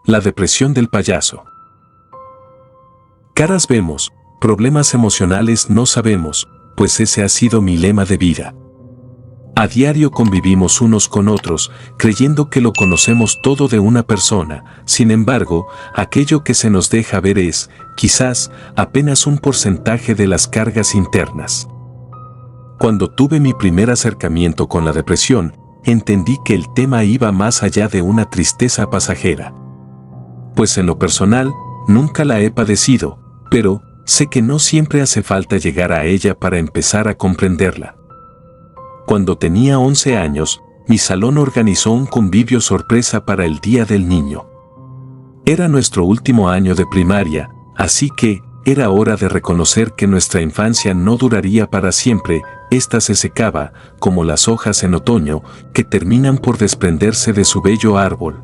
La depresión del payaso. Caras vemos, problemas emocionales no sabemos, pues ese ha sido mi lema de vida. A diario convivimos unos con otros, creyendo que lo conocemos todo de una persona. Sin embargo, aquello que se nos deja ver es, quizás, apenas un porcentaje de las cargas internas. Cuando tuve mi primer acercamiento con la depresión, entendí que el tema iba más allá de una tristeza pasajera. Pues en lo personal, nunca la he padecido, pero sé que no siempre hace falta llegar a ella para empezar a comprenderla. Cuando tenía 11 años, mi salón organizó un convivio sorpresa para el Día del Niño. Era nuestro último año de primaria, así que era hora de reconocer que nuestra infancia no duraría para siempre. Esta se secaba, como las hojas en otoño, que terminan por desprenderse de su bello árbol.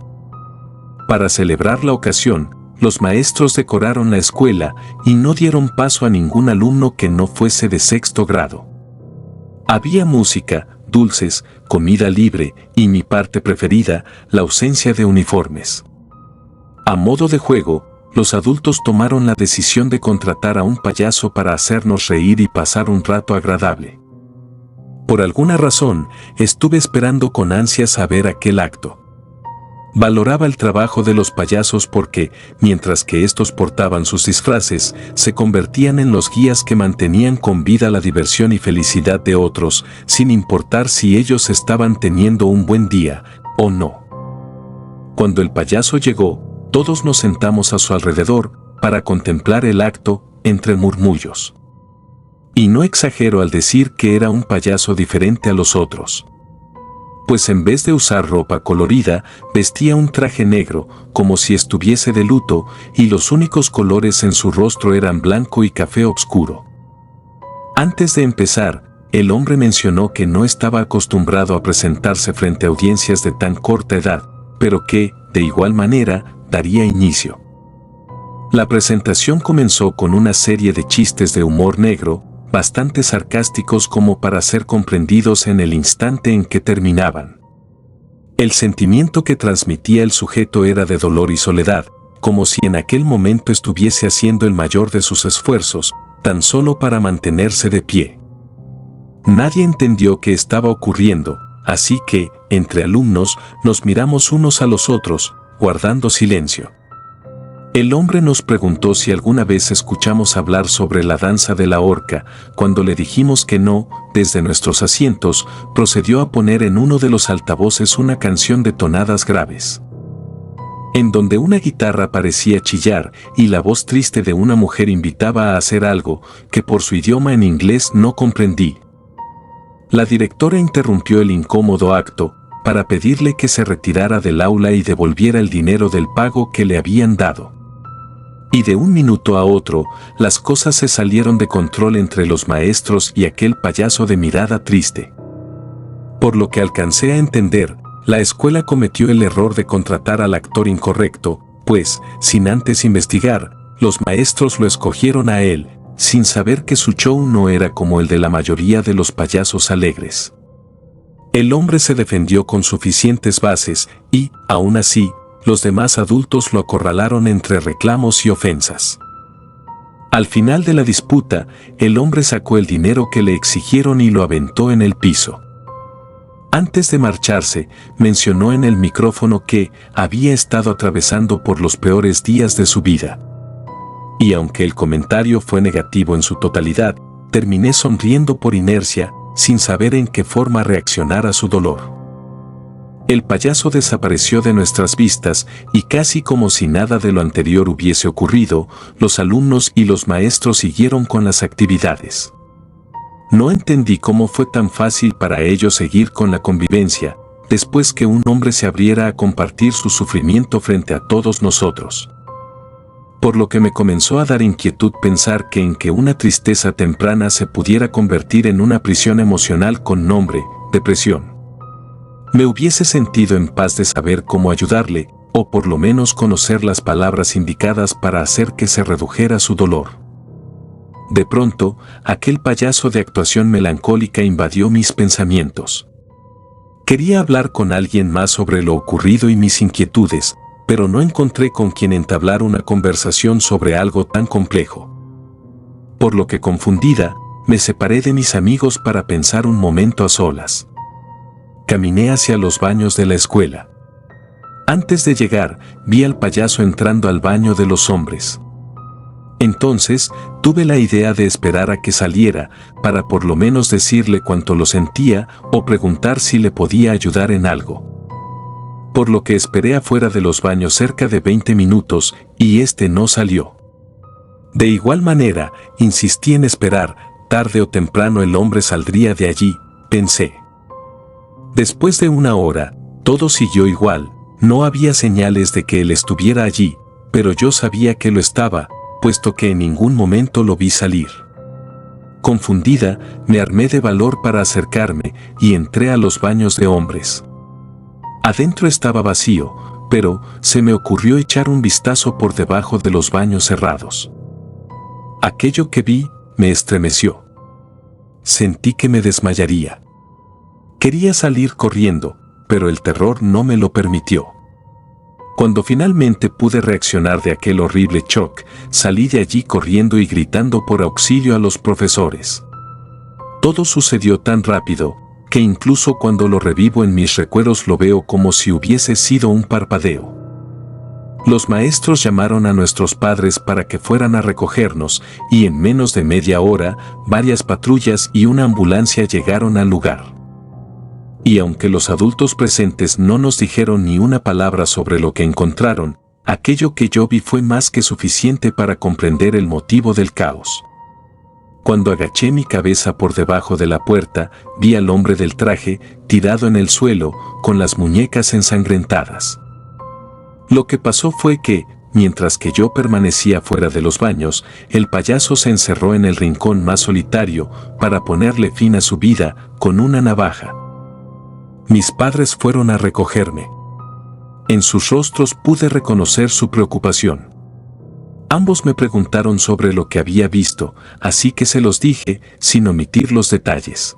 Para celebrar la ocasión, los maestros decoraron la escuela y no dieron paso a ningún alumno que no fuese de sexto grado. Había música, dulces, comida libre y mi parte preferida, la ausencia de uniformes. A modo de juego, los adultos tomaron la decisión de contratar a un payaso para hacernos reír y pasar un rato agradable. Por alguna razón, estuve esperando con ansias a ver aquel acto. Valoraba el trabajo de los payasos porque, mientras que estos portaban sus disfraces, se convertían en los guías que mantenían con vida la diversión y felicidad de otros, sin importar si ellos estaban teniendo un buen día o no. Cuando el payaso llegó, todos nos sentamos a su alrededor para contemplar el acto entre murmullos. Y no exagero al decir que era un payaso diferente a los otros. Pues en vez de usar ropa colorida, vestía un traje negro, como si estuviese de luto, y los únicos colores en su rostro eran blanco y café oscuro. Antes de empezar, el hombre mencionó que no estaba acostumbrado a presentarse frente a audiencias de tan corta edad, pero que, de igual manera, daría inicio. La presentación comenzó con una serie de chistes de humor negro, bastante sarcásticos como para ser comprendidos en el instante en que terminaban. El sentimiento que transmitía el sujeto era de dolor y soledad, como si en aquel momento estuviese haciendo el mayor de sus esfuerzos, tan solo para mantenerse de pie. Nadie entendió qué estaba ocurriendo, así que, entre alumnos, nos miramos unos a los otros, guardando silencio. El hombre nos preguntó si alguna vez escuchamos hablar sobre la danza de la horca. Cuando le dijimos que no, desde nuestros asientos, procedió a poner en uno de los altavoces una canción de tonadas graves, en donde una guitarra parecía chillar y la voz triste de una mujer invitaba a hacer algo que por su idioma en inglés no comprendí. La directora interrumpió el incómodo acto para pedirle que se retirara del aula y devolviera el dinero del pago que le habían dado. Y de un minuto a otro, las cosas se salieron de control entre los maestros y aquel payaso de mirada triste. Por lo que alcancé a entender, la escuela cometió el error de contratar al actor incorrecto, pues, sin antes investigar, los maestros lo escogieron a él, sin saber que su show no era como el de la mayoría de los payasos alegres. El hombre se defendió con suficientes bases y, aún así, los demás adultos lo acorralaron entre reclamos y ofensas. Al final de la disputa, el hombre sacó el dinero que le exigieron y lo aventó en el piso. Antes de marcharse, mencionó en el micrófono que había estado atravesando por los peores días de su vida. Y aunque el comentario fue negativo en su totalidad, terminé sonriendo por inercia, sin saber en qué forma reaccionar a su dolor. El payaso desapareció de nuestras vistas y casi como si nada de lo anterior hubiese ocurrido, los alumnos y los maestros siguieron con las actividades. No entendí cómo fue tan fácil para ellos seguir con la convivencia, después que un hombre se abriera a compartir su sufrimiento frente a todos nosotros. Por lo que me comenzó a dar inquietud pensar que en que una tristeza temprana se pudiera convertir en una prisión emocional con nombre, depresión. Me hubiese sentido en paz de saber cómo ayudarle, o por lo menos conocer las palabras indicadas para hacer que se redujera su dolor. De pronto, aquel payaso de actuación melancólica invadió mis pensamientos. Quería hablar con alguien más sobre lo ocurrido y mis inquietudes, pero no encontré con quien entablar una conversación sobre algo tan complejo. Por lo que, confundida, me separé de mis amigos para pensar un momento a solas. Caminé hacia los baños de la escuela. Antes de llegar, vi al payaso entrando al baño de los hombres. Entonces, tuve la idea de esperar a que saliera, para por lo menos decirle cuánto lo sentía o preguntar si le podía ayudar en algo. Por lo que esperé afuera de los baños cerca de 20 minutos y este no salió. De igual manera, insistí en esperar, tarde o temprano el hombre saldría de allí, pensé. Después de una hora, todo siguió igual, no había señales de que él estuviera allí, pero yo sabía que lo estaba, puesto que en ningún momento lo vi salir. Confundida, me armé de valor para acercarme y entré a los baños de hombres. Adentro estaba vacío, pero se me ocurrió echar un vistazo por debajo de los baños cerrados. Aquello que vi me estremeció. Sentí que me desmayaría. Quería salir corriendo, pero el terror no me lo permitió. Cuando finalmente pude reaccionar de aquel horrible shock, salí de allí corriendo y gritando por auxilio a los profesores. Todo sucedió tan rápido, que incluso cuando lo revivo en mis recuerdos lo veo como si hubiese sido un parpadeo. Los maestros llamaron a nuestros padres para que fueran a recogernos, y en menos de media hora, varias patrullas y una ambulancia llegaron al lugar. Y aunque los adultos presentes no nos dijeron ni una palabra sobre lo que encontraron, aquello que yo vi fue más que suficiente para comprender el motivo del caos. Cuando agaché mi cabeza por debajo de la puerta, vi al hombre del traje, tirado en el suelo, con las muñecas ensangrentadas. Lo que pasó fue que, mientras que yo permanecía fuera de los baños, el payaso se encerró en el rincón más solitario para ponerle fin a su vida con una navaja. Mis padres fueron a recogerme. En sus rostros pude reconocer su preocupación. Ambos me preguntaron sobre lo que había visto, así que se los dije, sin omitir los detalles.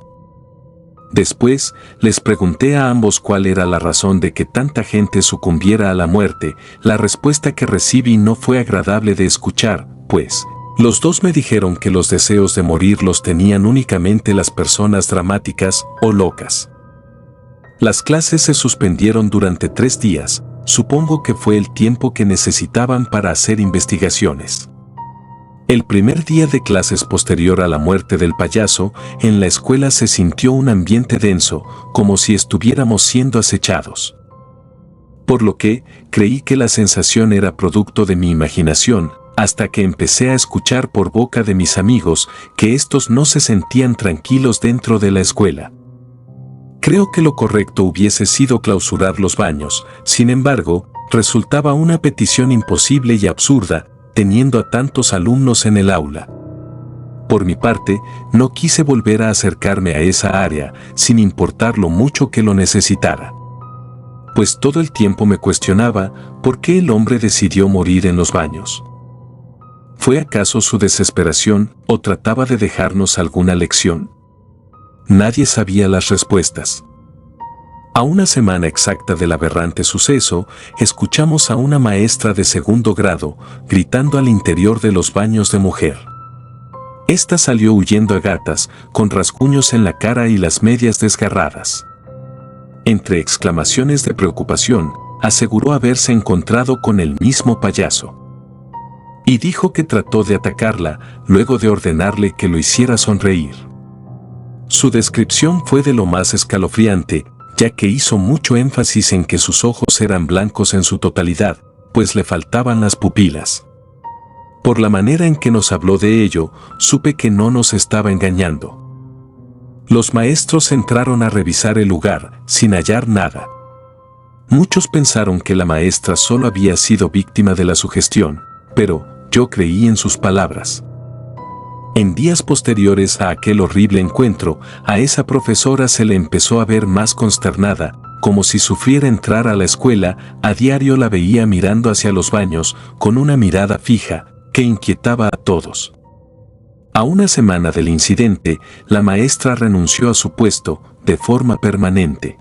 Después, les pregunté a ambos cuál era la razón de que tanta gente sucumbiera a la muerte. La respuesta que recibí no fue agradable de escuchar, pues, los dos me dijeron que los deseos de morir los tenían únicamente las personas dramáticas o locas. Las clases se suspendieron durante 3 días, supongo que fue el tiempo que necesitaban para hacer investigaciones. El primer día de clases posterior a la muerte del payaso, en la escuela se sintió un ambiente denso, como si estuviéramos siendo acechados. Por lo que, creí que la sensación era producto de mi imaginación, hasta que empecé a escuchar por boca de mis amigos que estos no se sentían tranquilos dentro de la escuela. Creo que lo correcto hubiese sido clausurar los baños, sin embargo, resultaba una petición imposible y absurda, teniendo a tantos alumnos en el aula. Por mi parte, no quise volver a acercarme a esa área, sin importar lo mucho que lo necesitara. Pues todo el tiempo me cuestionaba por qué el hombre decidió morir en los baños. ¿Fue acaso su desesperación o trataba de dejarnos alguna lección? Nadie sabía las respuestas. A una semana exacta del aberrante suceso, escuchamos a una maestra de 2º grado gritando al interior de los baños de mujer. Esta salió huyendo a gatas, con rasguños en la cara y las medias desgarradas. Entre exclamaciones de preocupación, aseguró haberse encontrado con el mismo payaso. Y dijo que trató de atacarla, luego de ordenarle que lo hiciera sonreír. Su descripción fue de lo más escalofriante, ya que hizo mucho énfasis en que sus ojos eran blancos en su totalidad, pues le faltaban las pupilas. Por la manera en que nos habló de ello, supe que no nos estaba engañando. Los maestros entraron a revisar el lugar, sin hallar nada. Muchos pensaron que la maestra solo había sido víctima de la sugestión, pero yo creí en sus palabras. En días posteriores a aquel horrible encuentro, a esa profesora se le empezó a ver más consternada, como si sufriera entrar a la escuela. A diario la veía mirando hacia los baños, con una mirada fija, que inquietaba a todos. A una semana del incidente, la maestra renunció a su puesto, de forma permanente.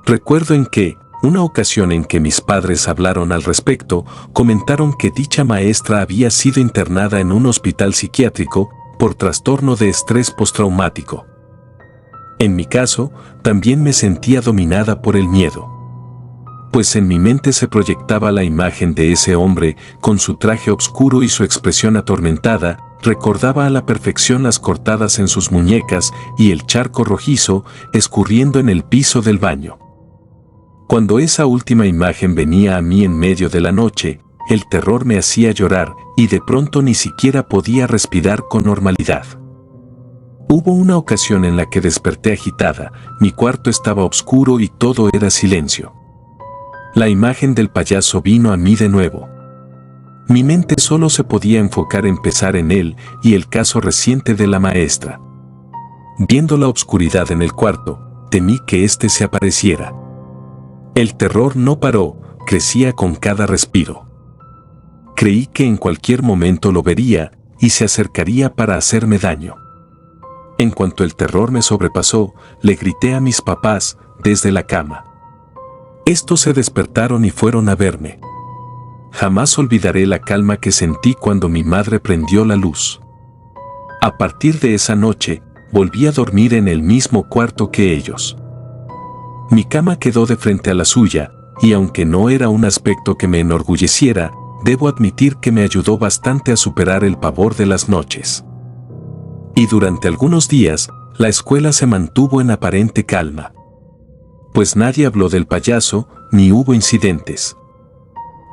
Recuerdo en que, Una ocasión en que mis padres hablaron al respecto, comentaron que dicha maestra había sido internada en un hospital psiquiátrico por trastorno de estrés postraumático. En mi caso, también me sentía dominada por el miedo. Pues en mi mente se proyectaba la imagen de ese hombre, con su traje oscuro y su expresión atormentada, recordaba a la perfección las cortadas en sus muñecas y el charco rojizo escurriendo en el piso del baño. Cuando esa última imagen venía a mí en medio de la noche, el terror me hacía llorar y de pronto ni siquiera podía respirar con normalidad. Hubo una ocasión en la que desperté agitada, mi cuarto estaba oscuro y todo era silencio. La imagen del payaso vino a mí de nuevo. Mi mente solo se podía enfocar en pensar en él y el caso reciente de la maestra. Viendo la oscuridad en el cuarto, temí que éste se apareciera. El terror no paró, crecía con cada respiro. Creí que en cualquier momento lo vería y se acercaría para hacerme daño. En cuanto el terror me sobrepasó, le grité a mis papás desde la cama. Estos se despertaron y fueron a verme. Jamás olvidaré la calma que sentí cuando mi madre prendió la luz. A partir de esa noche, volví a dormir en el mismo cuarto que ellos. Mi cama quedó de frente a la suya, y aunque no era un aspecto que me enorgulleciera, debo admitir que me ayudó bastante a superar el pavor de las noches. Y durante algunos días, la escuela se mantuvo en aparente calma. Pues nadie habló del payaso, ni hubo incidentes.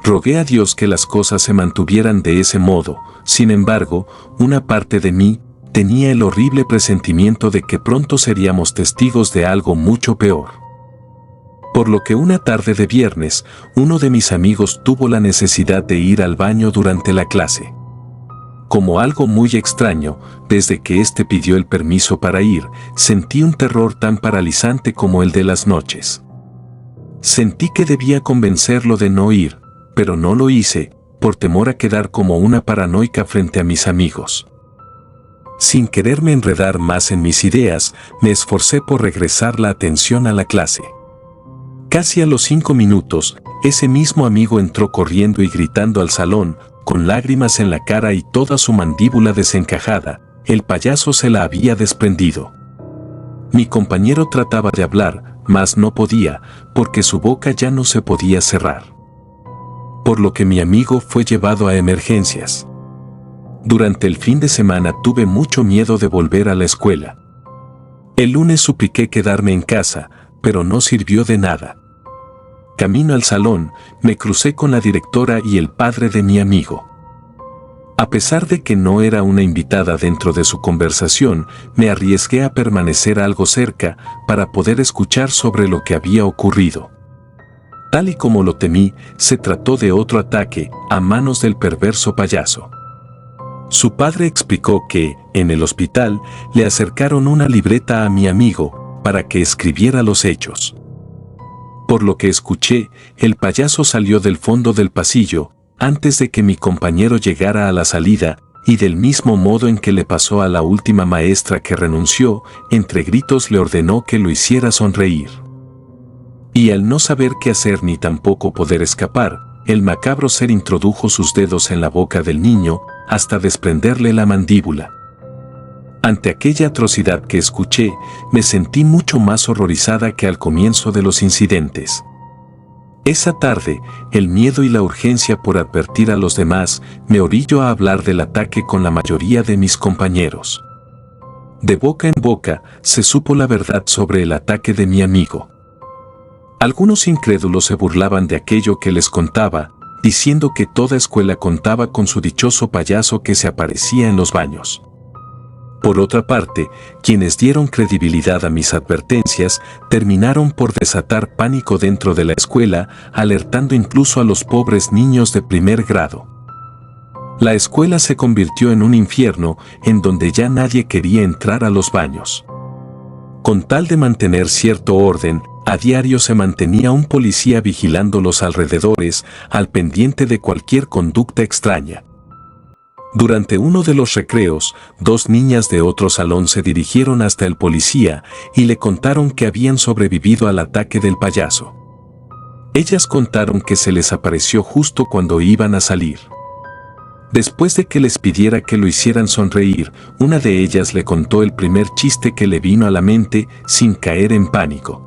Rogué a Dios que las cosas se mantuvieran de ese modo, sin embargo, una parte de mí tenía el horrible presentimiento de que pronto seríamos testigos de algo mucho peor. Por lo que una tarde de viernes, uno de mis amigos tuvo la necesidad de ir al baño durante la clase. Como algo muy extraño, desde que éste pidió el permiso para ir, sentí un terror tan paralizante como el de las noches. Sentí que debía convencerlo de no ir, pero no lo hice, por temor a quedar como una paranoica frente a mis amigos. Sin quererme enredar más en mis ideas, me esforcé por regresar la atención a la clase. Casi a los 5 minutos, ese mismo amigo entró corriendo y gritando al salón, con lágrimas en la cara y toda su mandíbula desencajada, el payaso se la había desprendido. Mi compañero trataba de hablar, mas no podía, porque su boca ya no se podía cerrar. Por lo que mi amigo fue llevado a emergencias. Durante el fin de semana tuve mucho miedo de volver a la escuela. El lunes supliqué quedarme en casa, pero no sirvió de nada. Camino al salón, me crucé con la directora y el padre de mi amigo. A pesar de que no era una invitada dentro de su conversación, me arriesgué a permanecer algo cerca para poder escuchar sobre lo que había ocurrido. Tal y como lo temí, se trató de otro ataque a manos del perverso payaso. Su padre explicó que, en el hospital, le acercaron una libreta a mi amigo para que escribiera los hechos. Por lo que escuché, el payaso salió del fondo del pasillo, antes de que mi compañero llegara a la salida, y del mismo modo en que le pasó a la última maestra que renunció, entre gritos le ordenó que lo hiciera sonreír. Y al no saber qué hacer ni tampoco poder escapar, el macabro ser introdujo sus dedos en la boca del niño, hasta desprenderle la mandíbula. Ante aquella atrocidad que escuché, me sentí mucho más horrorizada que al comienzo de los incidentes. Esa tarde, el miedo y la urgencia por advertir a los demás me orilló a hablar del ataque con la mayoría de mis compañeros. De boca en boca, se supo la verdad sobre el ataque de mi amigo. Algunos incrédulos se burlaban de aquello que les contaba, diciendo que toda escuela contaba con su dichoso payaso que se aparecía en los baños. Por otra parte, quienes dieron credibilidad a mis advertencias terminaron por desatar pánico dentro de la escuela, alertando incluso a los pobres niños de primer grado. La escuela se convirtió en un infierno en donde ya nadie quería entrar a los baños. Con tal de mantener cierto orden, a diario se mantenía un policía vigilando los alrededores, al pendiente de cualquier conducta extraña. Durante uno de los recreos, 2 niñas de otro salón se dirigieron hasta el policía y le contaron que habían sobrevivido al ataque del payaso. Ellas contaron que se les apareció justo cuando iban a salir. Después de que les pidiera que lo hicieran sonreír, una de ellas le contó el primer chiste que le vino a la mente sin caer en pánico.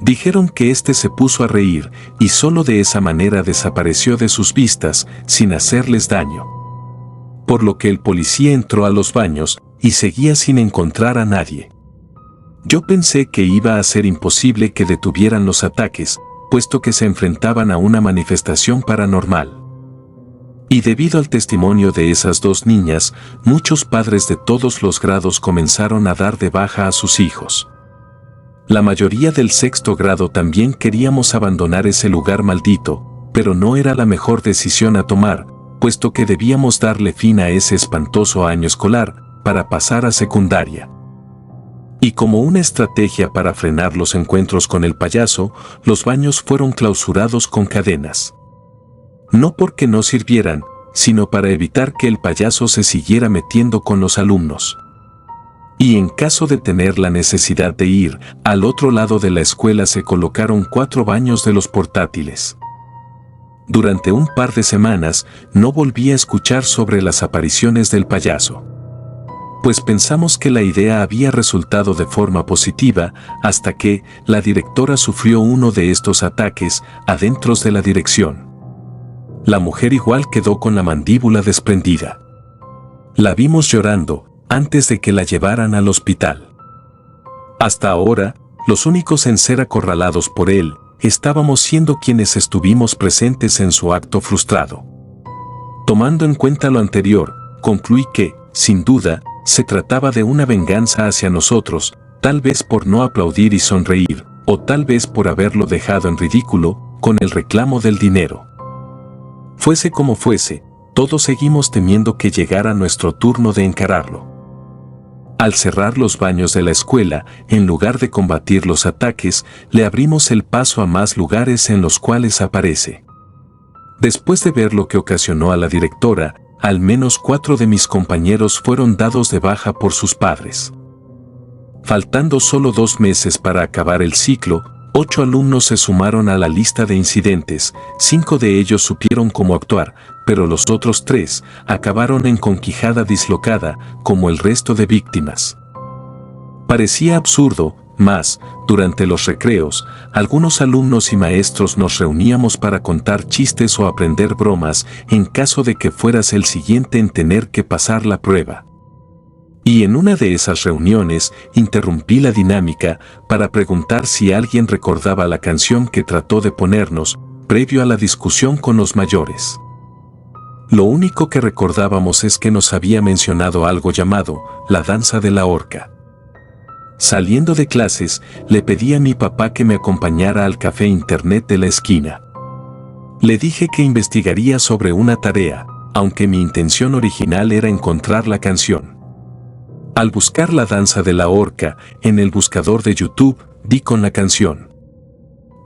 Dijeron que éste se puso a reír y solo de esa manera desapareció de sus vistas sin hacerles daño. Por lo que el policía entró a los baños y seguía sin encontrar a nadie. Yo pensé que iba a ser imposible que detuvieran los ataques, puesto que se enfrentaban a una manifestación paranormal. Y debido al testimonio de esas dos niñas, muchos padres de todos los grados comenzaron a dar de baja a sus hijos. La mayoría del sexto grado también queríamos abandonar ese lugar maldito, pero no era la mejor decisión a tomar, puesto que debíamos darle fin a ese espantoso año escolar para pasar a secundaria. Y como una estrategia para frenar los encuentros con el payaso, los baños fueron clausurados con cadenas. No porque no sirvieran, sino para evitar que el payaso se siguiera metiendo con los alumnos. Y en caso de tener la necesidad de ir al otro lado de la escuela se colocaron 4 baños de los portátiles. Durante un par de semanas no volví a escuchar sobre las apariciones del payaso. Pues pensamos que la idea había resultado de forma positiva hasta que la directora sufrió uno de estos ataques adentro de la dirección. La mujer igual quedó con la mandíbula desprendida. La vimos llorando antes de que la llevaran al hospital. Hasta ahora, los únicos en ser acorralados por él, estábamos siendo quienes estuvimos presentes en su acto frustrado. Tomando en cuenta lo anterior, concluí que, sin duda, se trataba de una venganza hacia nosotros, tal vez por no aplaudir y sonreír, o tal vez por haberlo dejado en ridículo, con el reclamo del dinero. Fuese como fuese, todos seguimos temiendo que llegara nuestro turno de encararlo. Al cerrar los baños de la escuela, en lugar de combatir los ataques, le abrimos el paso a más lugares en los cuales aparece. Después de ver lo que ocasionó a la directora, al menos 4 de mis compañeros fueron dados de baja por sus padres. Faltando solo 2 meses para acabar el ciclo, 8 alumnos se sumaron a la lista de incidentes, 5 de ellos supieron cómo actuar, pero los otros 3 acabaron en conquijada dislocada, como el resto de víctimas. Parecía absurdo, mas, durante los recreos, algunos alumnos y maestros nos reuníamos para contar chistes o aprender bromas en caso de que fueras el siguiente en tener que pasar la prueba. Y en una de esas reuniones interrumpí la dinámica para preguntar si alguien recordaba la canción que trató de ponernos previo a la discusión con los mayores. Lo único que recordábamos es que nos había mencionado algo llamado la danza de la horca. Saliendo de clases, le pedí a mi papá que me acompañara al café internet de la esquina. Le dije que investigaría sobre una tarea, aunque mi intención original era encontrar la canción. Al buscar la danza de la horca en el buscador de YouTube, di con la canción.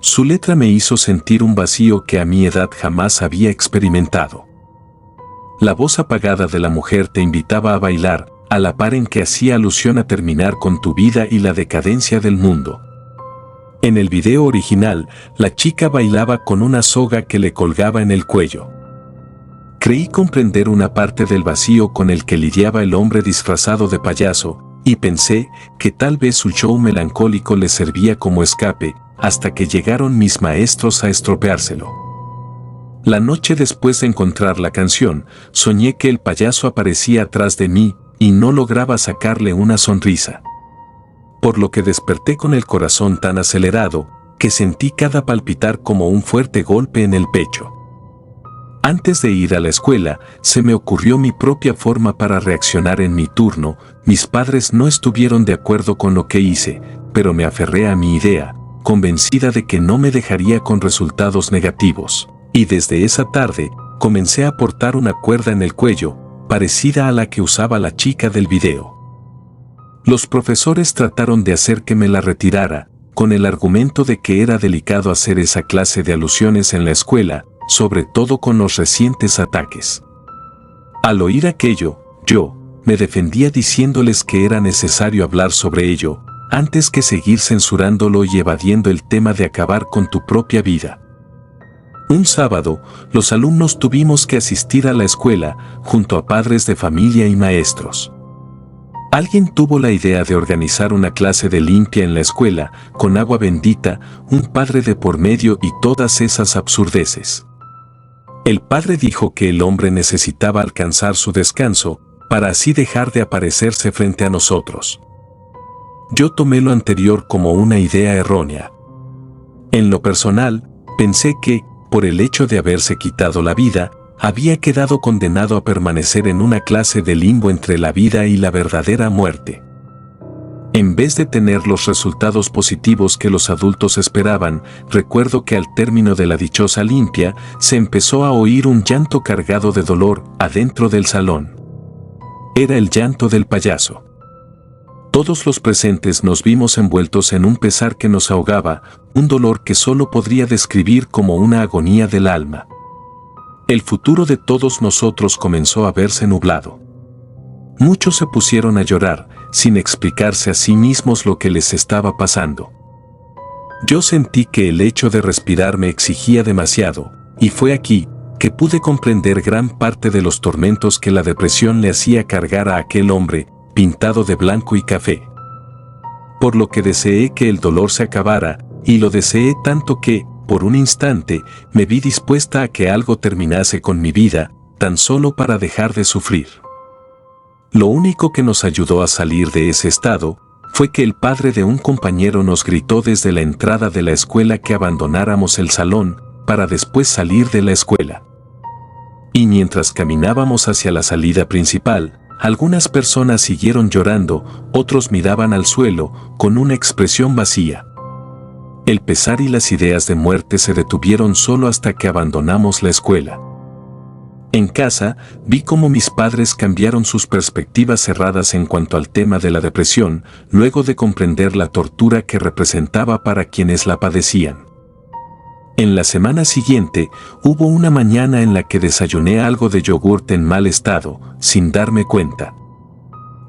Su letra me hizo sentir un vacío que a mi edad jamás había experimentado. La voz apagada de la mujer te invitaba a bailar, a la par en que hacía alusión a terminar con tu vida y la decadencia del mundo. En el video original, la chica bailaba con una soga que le colgaba en el cuello. Creí comprender una parte del vacío con el que lidiaba el hombre disfrazado de payaso, y pensé que tal vez su show melancólico le servía como escape, hasta que llegaron mis maestros a estropeárselo. La noche después de encontrar la canción, soñé que el payaso aparecía atrás de mí, y no lograba sacarle una sonrisa. Por lo que desperté con el corazón tan acelerado, que sentí cada palpitar como un fuerte golpe en el pecho. Antes de ir a la escuela, se me ocurrió mi propia forma para reaccionar en mi turno. Mis padres no estuvieron de acuerdo con lo que hice, pero me aferré a mi idea, convencida de que no me dejaría con resultados negativos. Y desde esa tarde, comencé a portar una cuerda en el cuello, parecida a la que usaba la chica del video. Los profesores trataron de hacer que me la retirara, con el argumento de que era delicado hacer esa clase de alusiones en la escuela, sobre todo con los recientes ataques. Al oír aquello, yo me defendía diciéndoles que era necesario hablar sobre ello, antes que seguir censurándolo y evadiendo el tema de acabar con tu propia vida. Un sábado, los alumnos tuvimos que asistir a la escuela, junto a padres de familia y maestros. Alguien tuvo la idea de organizar una clase de limpia en la escuela, con agua bendita, un padre de por medio y todas esas absurdeces. El padre dijo que el hombre necesitaba alcanzar su descanso, para así dejar de aparecerse frente a nosotros. Yo tomé lo anterior como una idea errónea. En lo personal, pensé que, por el hecho de haberse quitado la vida, había quedado condenado a permanecer en una clase de limbo entre la vida y la verdadera muerte. En vez de tener los resultados positivos que los adultos esperaban, recuerdo que al término de la dichosa limpia, se empezó a oír un llanto cargado de dolor adentro del salón. Era el llanto del payaso. Todos los presentes nos vimos envueltos en un pesar que nos ahogaba, un dolor que solo podría describir como una agonía del alma. El futuro de todos nosotros comenzó a verse nublado. Muchos se pusieron a llorar, sin explicarse a sí mismos lo que les estaba pasando. Yo sentí que el hecho de respirar me exigía demasiado, y fue aquí que pude comprender gran parte de los tormentos que la depresión le hacía cargar a aquel hombre, pintado de blanco y café. Por lo que deseé que el dolor se acabara, y lo deseé tanto que, por un instante, me vi dispuesta a que algo terminase con mi vida, tan solo para dejar de sufrir. Lo único que nos ayudó a salir de ese estado, fue que el padre de un compañero nos gritó desde la entrada de la escuela que abandonáramos el salón, para después salir de la escuela. Y mientras caminábamos hacia la salida principal, algunas personas siguieron llorando, otros miraban al suelo, con una expresión vacía. El pesar y las ideas de muerte se detuvieron solo hasta que abandonamos la escuela. En casa, vi cómo mis padres cambiaron sus perspectivas cerradas en cuanto al tema de la depresión, luego de comprender la tortura que representaba para quienes la padecían. En la semana siguiente, hubo una mañana en la que desayuné algo de yogurt en mal estado, sin darme cuenta.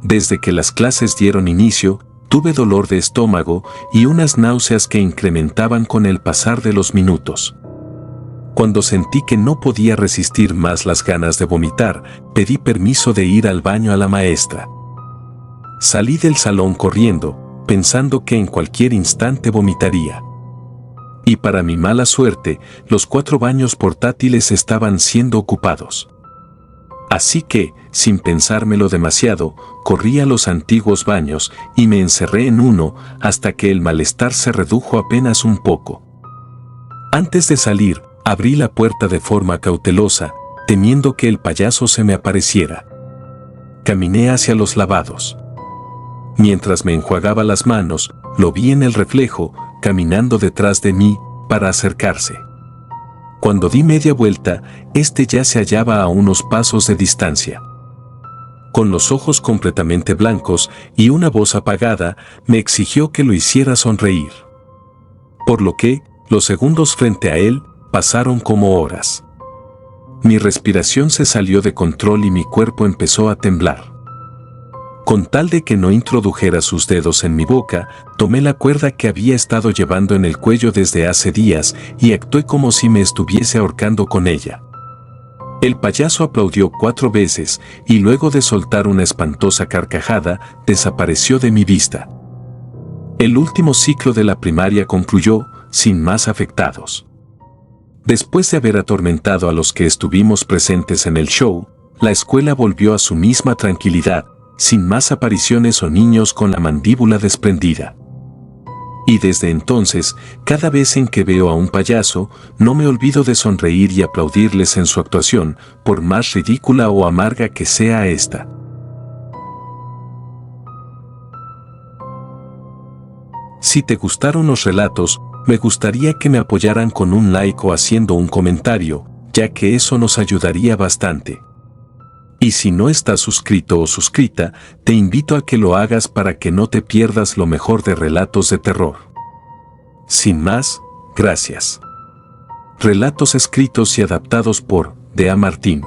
Desde que las clases dieron inicio, tuve dolor de estómago y unas náuseas que incrementaban con el pasar de los minutos. Cuando sentí que no podía resistir más las ganas de vomitar, pedí permiso de ir al baño a la maestra. Salí del salón corriendo, pensando que en cualquier instante vomitaría. Y para mi mala suerte, los 4 baños portátiles estaban siendo ocupados. Así que, sin pensármelo demasiado, corrí a los antiguos baños y me encerré en uno hasta que el malestar se redujo apenas un poco. Antes de salir, abrí la puerta de forma cautelosa, temiendo que el payaso se me apareciera. Caminé hacia los lavados. Mientras me enjuagaba las manos, lo vi en el reflejo, caminando detrás de mí, para acercarse. Cuando di media vuelta, este ya se hallaba a unos pasos de distancia. Con los ojos completamente blancos y una voz apagada, me exigió que lo hiciera sonreír. Por lo que, los segundos frente a él, pasaron como horas. Mi respiración se salió de control y mi cuerpo empezó a temblar. Con tal de que no introdujera sus dedos en mi boca, tomé la cuerda que había estado llevando en el cuello desde hace días y actué como si me estuviese ahorcando con ella. El payaso aplaudió 4 veces y luego de soltar una espantosa carcajada, desapareció de mi vista. El último ciclo de la primaria concluyó, sin más afectados. Después de haber atormentado a los que estuvimos presentes en el show, la escuela volvió a su misma tranquilidad, sin más apariciones o niños con la mandíbula desprendida. Y desde entonces, cada vez en que veo a un payaso, no me olvido de sonreír y aplaudirles en su actuación, por más ridícula o amarga que sea esta. Si te gustaron los relatos, me gustaría que me apoyaran con un like o haciendo un comentario, ya que eso nos ayudaría bastante. Y si no estás suscrito o suscrita, te invito a que lo hagas para que no te pierdas lo mejor de relatos de terror. Sin más, gracias. Relatos escritos y adaptados por Dea Martín.